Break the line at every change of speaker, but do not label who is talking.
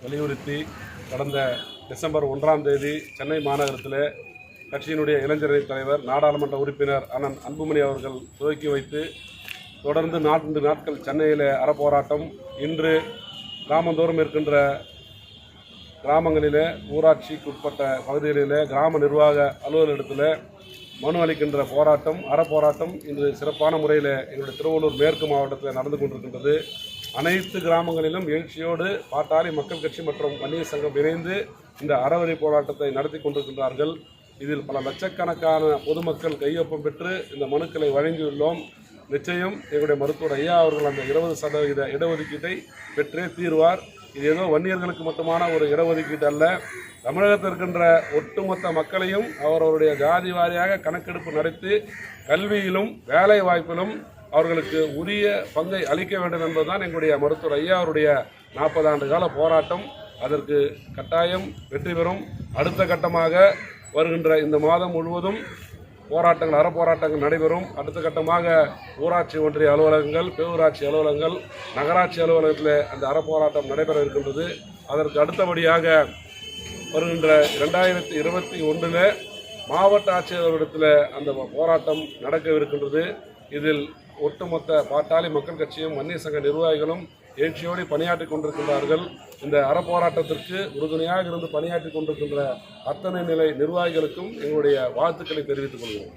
வலியுறுத்தி கடந்த டிசம்பர் 1ஆம் தேதி சென்னை மாநகரத்தில் கட்சியினுடைய இளைஞரணி தலைவர் நாடாளுமன்ற உறுப்பினர் அண்ணன் அன்புமணி அவர்கள் துவக்கி வைத்து தொடர்ந்து 4 நாட்கள் சென்னையில் அறப்போராட்டம். இன்று கிராமந்தோறும் இருக்கின்ற கிராமங்களிலே ஊராட்சிக்குட்பட்ட பகுதிகளிலே கிராம நிர்வாக அலுவலகத்தில் மனு அளிக்கின்ற போராட்டம் அறப்போராட்டம் இன்று சிறப்பான முறையில் எங்களுடைய திருவள்ளூர் மேற்கு மாவட்டத்தில் நடந்து கொண்டிருக்கின்றது. அனைத்து கிராமங்களிலும் எழுச்சியோடு பாட்டாளி மக்கள் கட்சி மற்றும் வன்னியர் சங்கம் இணைந்து இந்த அறவழி போராட்டத்தை நடத்தி கொண்டிருக்கின்றார்கள். இதில் பல லட்சக்கணக்கான பொதுமக்கள் கையொப்பம் பெற்று இந்த மனுக்களை வழங்கியுள்ளோம். நிச்சயம் எங்களுடைய மருத்துவர் ஐயா அவர்கள் அந்த 20% இடஒதுக்கீட்டை பெற்றே தீர்வார். இது ஏதோ வன்னியர்களுக்கு மட்டுமான ஒரு இடஒதுக்கீடு அல்ல, தமிழகத்தில் இருக்கின்ற ஒட்டுமொத்த மக்களையும் அவர்களுடைய ஜாதி வாரியாக கணக்கெடுப்பு நடத்தி கல்வியிலும் வேலை வாய்ப்பிலும் அவர்களுக்கு உரிய பங்கை அளிக்க வேண்டும் என்பதுதான் எங்களுடைய மருத்துவர் ஐயா அவருடைய 40 ஆண்டு கால போராட்டம். அதற்கு கட்டாயம் வெற்றி பெறும். அடுத்த கட்டமாக வருகின்ற இந்த மாதம் முழுவதும் போராட்டங்கள் அறப்போராட்டங்கள் நடைபெறும். அடுத்த கட்டமாக ஊராட்சி ஒன்றிய அலுவலகங்கள், பேரூராட்சி அலுவலகங்கள், நகராட்சி அலுவலகத்தில் அந்த அறப்போராட்டம் நடைபெற இருக்கின்றது. அதற்கு அடுத்தபடியாக வருகின்ற 2021 மாவட்ட ஆட்சியர்களிடத்தில் அந்த போராட்டம் நடக்கவிருக்கின்றது. இதில் ஒட்டுமொத்த பாட்டாளி மக்கள் கட்சியும் வன்னியர் சங்க நிர்வாகிகளும் எழுச்சியோடு பணியாற்றி கொண்டிருக்கின்றார்கள். இந்த அறப்போராட்டத்திற்கு உறுதுணையாக இருந்து பணியாற்றி கொண்டிருக்கின்ற அத்தனை நிலை நிர்வாகிகளுக்கும் எங்களுடைய வாழ்த்துக்களை தெரிவித்துக் கொள்கிறோம்.